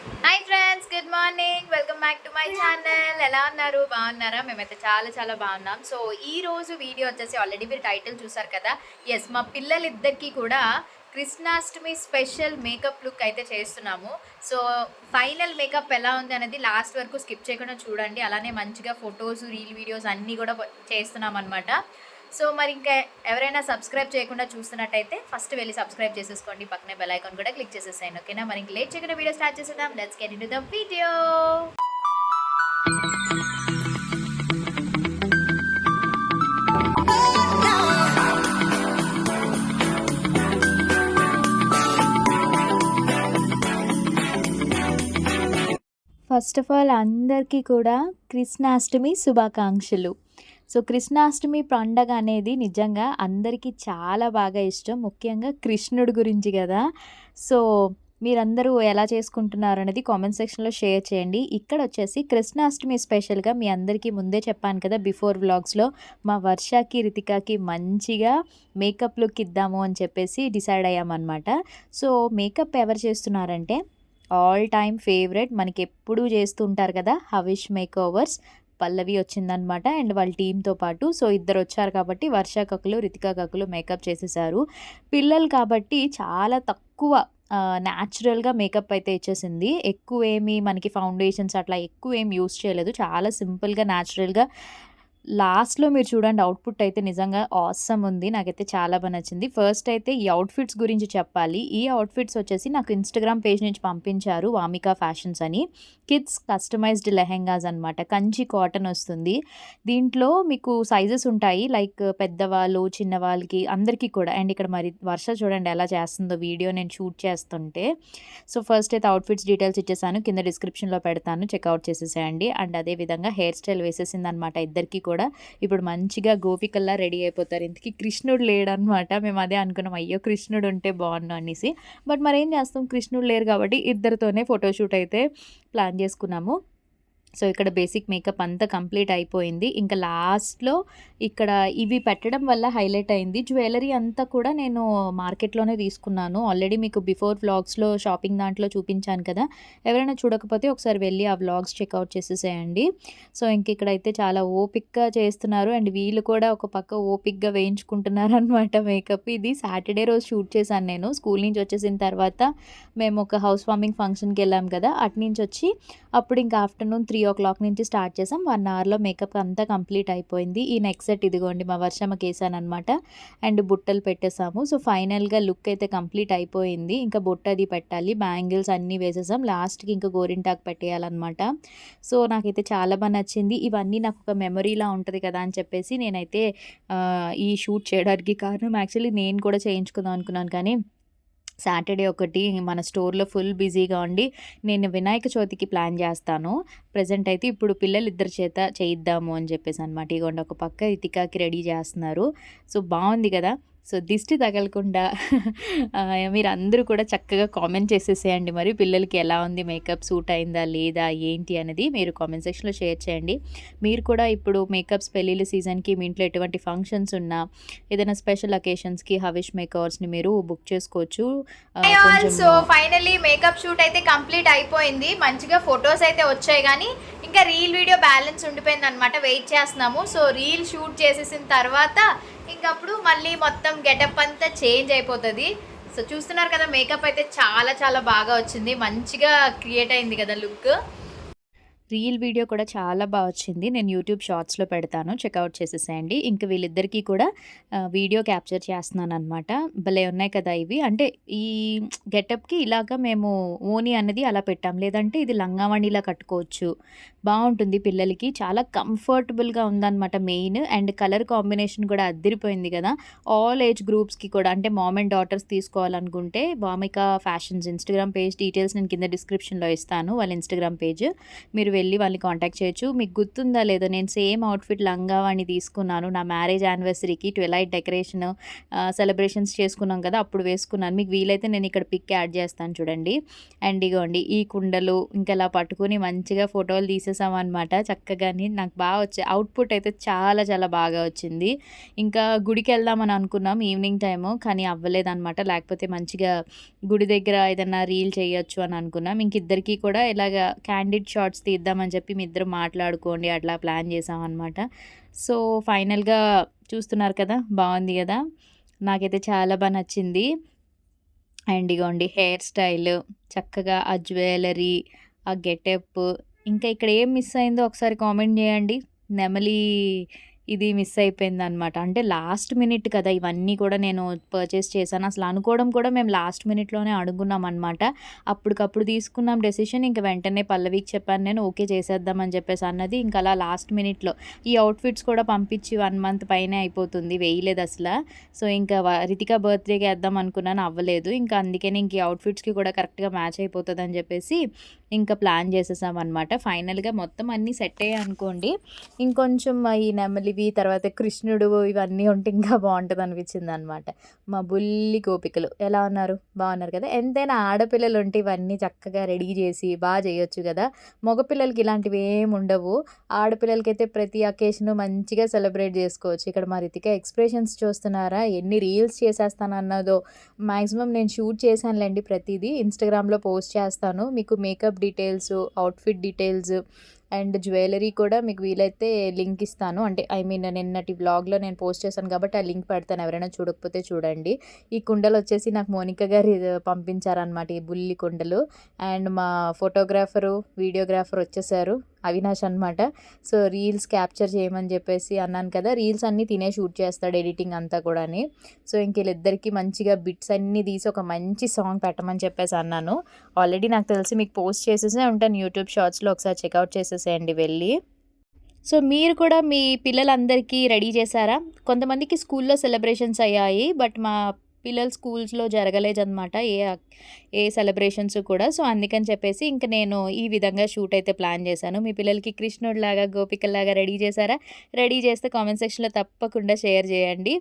Hi friends, good morning. Welcome back to my channel. ఎలా ఉన్నారు? బాగున్నారా? మేమైతే చాలా చాలా బాగున్నాం. సో ఈ రోజు వీడియో వచ్చేసి ఆల్రెడీ మీరు టైటిల్ చూసారు కదా. ఎస్, మా పిల్లలిద్దరికీ కూడా కృష్ణాష్టమి స్పెషల్ మేకప్ లుక్ అయితే చేస్తున్నాము. సో ఫైనల్ మేకప్ ఎలా ఉంది అనేది లాస్ట్ వరకు స్కిప్ చేయకుండా చూడండి. అలానే మంచిగా ఫొటోస్, రీల్ వీడియోస్ అన్నీ కూడా చేస్తున్నాం అనమాట. సో మరి ఇంకా ఎవరైనా సబ్స్క్రైబ్ చేయకుండా చూస్తున్నట్టయితే ఫస్ట్ వెళ్ళి సబ్స్క్రైబ్ చేసేసుకోండి. పక్కనే బెల్ ఐకాన్ కూడా క్లిక్ చేసేసాను. ఓకేనా? మరి ఇంక లేట్ చేయకుండా వీడియో స్టార్ట్ చేసేద్దాం. Let's get into the video. First of all అందరికీ కూడా కృష్ణాష్టమి శుభాకాంక్షలు. సో కృష్ణాష్టమి పండగ అనేది నిజంగా అందరికీ చాలా బాగా ఇష్టం. ముఖ్యంగా కృష్ణుడి గురించి కదా. సో మీరందరూ ఎలా చేసుకుంటున్నారు అనేది కామెంట్ సెక్షన్లో షేర్ చేయండి. ఇక్కడ వచ్చేసి కృష్ణాష్టమి స్పెషల్గా మీ అందరికీ ముందే చెప్పాను కదా, బిఫోర్ వ్లాగ్స్లో మా వర్షకి, రితికాకి మంచిగా మేకప్ లుక్ ఇద్దాము అని చెప్పేసి డిసైడ్ అయ్యామన్నమాట. సో మేకప్ ఎవరు చేస్తున్నారంటే ఆల్ టైమ్ ఫేవరెట్, మనకి ఎప్పుడూ చేస్తుంటారు కదా, హవిష్ మేక్ ఓవర్స్ పల్లవి వచ్చిందనమాట. అండ్ వాళ్ళ టీంతో పాటు సో ఇద్దరు వచ్చారు కాబట్టి వర్ష కక్కులు, రితికా కక్కులు మేకప్ చేసేసారు. పిల్లలు కాబట్టి చాలా తక్కువ న్యాచురల్గా మేకప్ అయితే ఇచ్చేసింది. ఎక్కువ ఏమి మనకి ఫౌండేషన్స్ అట్లా ఎక్కువ ఏమి యూస్ చేయలేదు. చాలా సింపుల్గా న్యాచురల్గా లాస్ట్‌లో మీరు చూడండి, అవుట్‌పుట్ అయితే నిజంగా ఆసమ్ ఉంది. నాకైతే చాలా బా నచ్చింది. ఫస్ట్ అయితే ఈ అవుట్‌ఫిట్స్ గురించి చెప్పాలి. ఈ అవుట్‌ఫిట్స్ వచ్చేసి నాకు ఇన్‌స్టాగ్రామ్ పేజ్ నుంచి పంపించారు, వామిక ఫ్యాషన్స్ అని. కిడ్స్ కస్టమైజ్డ్ లెహెంగాస్ అనమాట. కంచి కాటన్ వస్తుంది. దీంట్లో మీకు సైజెస్ ఉంటాయి, లైక్ పెద్దవాళ్ళు, చిన్నవాళ్ళకి అందరికీ కూడా. అండ్ ఇక్కడ మరి వర్ష చూడండి ఎలా చేస్తుందో వీడియో నేను షూట్ చేస్తుంటే. సో ఫస్ట్ అయితే అవుట్‌ఫిట్స్ డీటెయిల్స్ ఇచ్చేసాను, కింద డిస్క్రిప్షన్‌లో పెడతాను, చెక్‌ఔట్ చేసేసేయండి. అండ్ అదే విధంగా హెయిర్ స్టైల్ వేసేసిందనమాట ఇద్దరికీ కూడా. ఇప్పుడు మంచిగా గోపికల్లా రెడీ అయిపోతారు. ఇంతకీ కృష్ణుడు లేడనమాట. మేము అదే అనుకున్నాం, అయ్యో కృష్ణుడు ఉంటే బాగుండు అనేసి. బట్ మరేం చేస్తాం, కృష్ణుడు లేరు కాబట్టి ఇద్దరితోనే ఫోటోషూట్ అయితే ప్లాన్ చేసుకున్నాము. సో ఇక్కడ బేసిక్ మేకప్ అంతా కంప్లీట్ అయిపోయింది. ఇంకా లాస్ట్‌లో ఇక్కడ ఇవి పెట్టడం వల్ల హైలైట్ అయింది. జ్యువెలరీ అంతా కూడా నేను మార్కెట్‌లోనే తీసుకున్నాను. ఆల్రెడీ మీకు బిఫోర్ వ్లాగ్స్‌లో షాపింగ్ దాంట్లో చూపించాను కదా. ఎవరైనా చూడకపోతే ఒకసారి వెళ్ళి ఆ వ్లాగ్స్ చెక్‌ఔట్ చేసేసేయండి. సో ఇంక ఇక్కడైతే చాలా ఓపికగా చేస్తున్నారు. అండ్ వీళ్ళు కూడా ఒక పక్క ఓపికగా వేయించుకుంటున్నారనమాట మేకప్. ఇది సాటర్డే రోజు షూట్ చేశాను నేను. స్కూల్ నుంచి వచ్చేసిన తర్వాత మేము ఒక హౌస్ వార్మింగ్ ఫంక్షన్‌కి వెళ్ళాం కదా. అటు నుంచి వచ్చి అప్పుడు ఇంకా ఆఫ్టర్‌నూన్ 3:00 నుంచి స్టార్ట్ చేసాం. 1 అవర్‌లో మేకప్ అంతా కంప్లీట్ అయిపోయింది. ఈ నెక్ సెట్ ఇదిగోండి మా వర్షమ్మకేసాననమాట. అండ్ బుట్టలు పెట్టేసాము. సో ఫైనల్‌గా లుక్ అయితే కంప్లీట్ అయిపోయింది. ఇంకా బొట్టు అది పెట్టాలి, బ్యాంగిల్స్ అన్నీ వేసేసాం. లాస్ట్‌కి ఇంకా గోరింటాకు పెట్టేయాలన్నమాట. సో నాకైతే చాలా బా నచ్చింది. ఇవన్నీ నాకు ఒక మెమరీలా ఉంటది కదా అని చెప్పేసి నేనైతే ఈ షూట్ చేయడానికి కారణం, యాక్చువల్లీ నేను కూడా చేయించుకుందాం అనుకున్నాను కానీ సాటర్డే ఒకటి మన స్టోర్‌లో ఫుల్ బిజీగా ఉండి నేను వినాయక చవితికి ప్లాన్ చేస్తాను. ప్రెజెంట్ అయితే ఇప్పుడు పిల్లలిద్దరి చేత చేయిద్దాము అని చెప్పేసనమాట. ఇగోండి ఒక పక్క రితికాకి రెడీ చేస్తున్నారు. సో బావుంది కదా. సో దిష్టి తగలకుండా మీరందరూ కూడా చక్కగా కామెంట్ చేసేసేయండి. మరి పిల్లలకి ఎలా ఉంది మేకప్, సూట్ అయిందా లేదా ఏంటి అనేది మీరు కామెంట్ సెక్షన్‌లో షేర్ చేయండి. మీరు కూడా ఇప్పుడు మేకప్స్ పెళ్ళిళ్ళ సీజన్‌కి మీ ఇంట్లో ఎటువంటి ఫంక్షన్స్ ఉన్నా, ఏదైనా స్పెషల్ అకేషన్స్‌కి హవిష్ మేకర్స్‌ని మీరు బుక్ చేసుకోవచ్చు. సో ఫైనల్లీ మేకప్ షూట్ అయితే కంప్లీట్ అయిపోయింది. మంచిగా ఫొటోస్ అయితే వచ్చాయి కానీ ఇంకా రీల్ వీడియో బ్యాలెన్స్ ఉండిపోయింది అనమాట. వెయిట్ చేస్తున్నాము. సో రీల్ షూట్ చేసేసిన తర్వాత ఇంకప్పుడు మళ్ళీ మొత్తం గెటప్ అంతా చేంజ్ అయిపోతుంది. సో చూస్తున్నారు కదా, మేకప్ అయితే చాలా చాలా బాగా వచ్చింది. మంచిగా క్రియేట్ అయింది కదా లుక్. రీల్ వీడియో కూడా చాలా బాగా వచ్చింది. నేను యూట్యూబ్ షార్ట్స్‌లో పెడతాను, చెక్‌ఔట్ చేసేసేయండి. ఇంక వీళ్ళిద్దరికీ కూడా వీడియో క్యాప్చర్ చేస్తున్నాననమాట. భలే ఉన్నాయి కదా ఇవి. అంటే ఈ గెటప్‌కి ఇలాగా మేము ఓని అన్నది అలా పెట్టాం. లేదంటే ఇది లంగావణిలా కట్టుకోవచ్చు. బావుంటుంది పిల్లలకి. చాలా కంఫర్టబుల్‌గా ఉందనమాట మెయిన్. అండ్ కలర్ కాంబినేషన్ కూడా అద్దిరిపోయింది కదా. ఆల్ ఏజ్ గ్రూప్స్‌కి కూడా, అంటే మామ్ అండ్ డాటర్స్ తీసుకోవాలనుకుంటే Vamika fashions Instagram page details నేను కింద డిస్క్రిప్షన్‌లో ఇస్తాను, వాళ్ళ ఇన్‌స్టాగ్రామ్ పేజ్. మీరు వెళ్ళి వాళ్ళని కాంటాక్ట్ చేయొచ్చు. మీకు గుర్తుందా లేదో నేను సేమ్ అవుట్‌ఫిట్ లంగావోణి తీసుకున్నాను. నా మ్యారేజ్ యానివర్సరీకి ట్విలైట్ డెకరేషన్ సెలబ్రేషన్స్ చేసుకున్నాం కదా! అప్పుడు వేసుకున్నాను. మీకు వీలైతే నేను ఇక్కడ పిక్ యాడ్ చేస్తాను చూడండి. అండ్ ఇగోండి ఈ కుండలు ఇంకా ఇలా పట్టుకొని మంచిగా ఫోటోలు తీసేసామనమాట చక్కగాని. నాకు బాగా వచ్చాయి. అవుట్‌పుట్ అయితే చాలా చాలా బాగా వచ్చింది. ఇంకా గుడికెళ్దామని అనుకున్నాం ఈవినింగ్ టైము. కానీ అవ్వలేదనమాట. లేకపోతే మంచిగా గుడి దగ్గర ఏదన్నా రీల్ చేయొచ్చు అని అనుకున్నాం. ఇంక ఇద్దరికీ కూడా ఇలాగ క్యాండిడ్ షాట్స్ తీద్దామని చెప్పి మేమిద్దరం మాట్లాడుకోండి అట్లా ప్లాన్ చేసామనమాట. సో, ఫైనల్‌గా చూస్తున్నారు కదా! బావుంది గదా! నాకైతే చాలా నచ్చింది. అండ్ ఇగోండి హెయిర్ స్టైల్, చక్కగా ఆ జ్యువెలరీ, ఆ గెటప్, ఇంకా ఇక్కడ ఏం మిస్ అయిందో ఒకసారి కామెంట్ జేయండి. నెమలి ఇది మిస్ అయిపోయిందనమాట. అంటే లాస్ట్ మినిట్ కదా! ఇవన్నీ కూడా నేను పర్చేస్ చేశాను. అసలు అనుకోవడం కూడా మేము లాస్ట్ మినిట్‌లోనే అనుకున్నామనమాట. అప్పటికప్పుడు తీసుకున్నాం డెసిషన్. ఇంక వెంటనే పల్లవికి చెప్పాను నేను ఓకే చేసేద్దాం అని చెప్పేసి అన్నది. ఇంక అలా లాస్ట్ మినిట్‌లో ఈ అవుట్‌ఫిట్స్ కూడా పంపించి 1 మంత్ పైనే అయిపోతుంది. వేయలేదసల. సో, ఇంకా రితిక బర్త్‌డేకి ఏద్దాం అనుకున్నాను అవ్వలేదు. ఇంకా అందుకని ఇంక ఈ అవుట్‌ఫిట్స్‌కి కూడా కరెక్ట్‌గా మ్యాచ్ అయిపోతదని చెప్పేసి ఇంకా ప్లాన్ చేసేసామనమాట. ఫైనల్‌గా మొత్తం అన్నీ సెట్ అయ్యాయనుకోండి. ఇంకొంచెం ఈ నెమలివి, తర్వాత కృష్ణుడు ఇవన్నీ ఉంటే ఇంకా బావుంటదనిపించిందనమాట. మా బుల్లి గోపికలు ఎలా ఉన్నారు? బావున్నారు కదా! ఎంతైనా ఆడపిల్లలుంటే ఇవన్నీ చక్కగా రెడీ చేసి చేయొచ్చు గదా! మగపిల్లలకి ఇలాంటివి ఏముండవు. ఆడపిల్లలకైతే ప్రతి అకేషను మంచిగా సెలబ్రేట్ జేసుకోవచ్చు. ఇక్కడ మా రితిక ఎక్స్‌ప్రెషన్స్ చూస్తున్నారా? ఎన్ని రీల్స్ చేసేస్తానన్నదో. మాక్సిమం నేను షూట్ చేశానులెండి ప్రతీదీ. ఇన్‌స్టాగ్రామ్‌లో పోస్ట్ చేస్తాను. మీకు makeup details, outfit details and jewellery కూడా మీకు వీలైతే లింక్ ఇస్తాను. అంటే ఐ మీన్ నిన్నటి వ్లాగ్‌లో నేను పోస్ట్ చేశాను కాబట్టి ఆ లింక్ పెడతాను. ఎవరైనా చూడకపోతే చూడండి. ఈ కుండలొచ్చేసి నాకు మోనిక గారు పంపించారనమాట. ఈ బుల్లి కుండలు. అండ్ మా ఫోటోగ్రాఫరు, వీడియోగ్రాఫర్ వచ్చేసారు. అవినాష్ అనమాట. సో, రీల్స్ క్యాప్చర్ చేయమని చెప్పేసి అన్నాను కదా! రీల్స్ అన్నీ తినే షూట్ చేస్తాడు ఎడిటింగ్ అంతా కూడాని. సో, ఇంక వీళ్ళిద్దరికీ మంచిగా బిట్స్ అన్నీ తీసి ఒక మంచి సాంగ్ పెట్టమని చెప్పేసి అన్నాను. ఆల్రెడీ నాకు తెలిసి మీకు పోస్ట్ చేసేసే ఉంటాను యూట్యూబ్ షార్ట్స్‌లో ఒకసారి చెకౌట్ చేసేసేయండి వెళ్ళి. సో, మీరు కూడా మీ పిల్లలందరికీ రెడీ చేశారా? కొంతమందికి స్కూల్‌లో సెలబ్రేషన్స్ అయ్యాయి. బట్ మా పిల్లల స్కూల్స్‌లో జరగలేదనమాట. ఏ సెలబ్రేషన్స్ కూడా. సో, అందుకని చెప్పేసి ఇంక నేను ఈ విధంగా షూట్ అయితే ప్లాన్ చేశాను. మీ పిల్లలకి కృష్ణుడిలాగా, గోపికల్లాగా రెడీ చేశారా? రెడీ చేస్తే కామెంట్ సెక్షన్‌లో తప్పకుండా షేర్ చేయండి.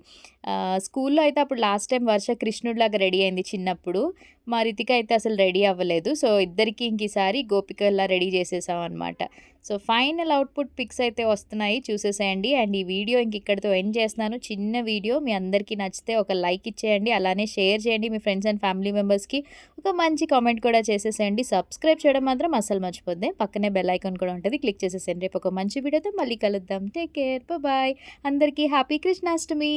స్కూల్‌లో అయితే అప్పుడు లాస్ట్ టైమ్ వర్ష కృష్ణుడిలాగా రెడీ అయింది చిన్నప్పుడు. మా రితిక అయితే అసలు రెడీ అవ్వలేదు. సో, ఇద్దరికీ ఇంక ఈసారి గోపికల్లా రెడీ చేసేసామనమాట. సో, ఫైనల్ అవుట్‌పుట్ పిక్స్ అయితే వస్తున్నాయి చూసేసేయండి. అండ్ ఈ వీడియో ఇంక ఇక్కడితో ఎండ్ చేస్తున్నాను. చిన్న వీడియో మీ అందరికీ నచ్చితే ఒక లైక్ ఇచ్చేయండి. అలానే షేర్ చేయండి మీ ఫ్రెండ్స్ అండ్ ఫ్యామిలీ మెంబర్స్‌కి. ఒక మంచి కామెంట్ కూడా చేసేసేయండి. సబ్స్క్రైబ్ చేయడం మాత్రం అస్సలు మర్చిపోద్దే. పక్కనే బెల్ ఐకాన్ కూడా ఉంటది. క్లిక్ చేసేసేయండి. రేపు ఒక మంచి వీడియోతో మళ్ళీ కలుద్దాం. Take care. బాయ్. అందరికీ హ్యాపీ కృష్ణాష్టమి.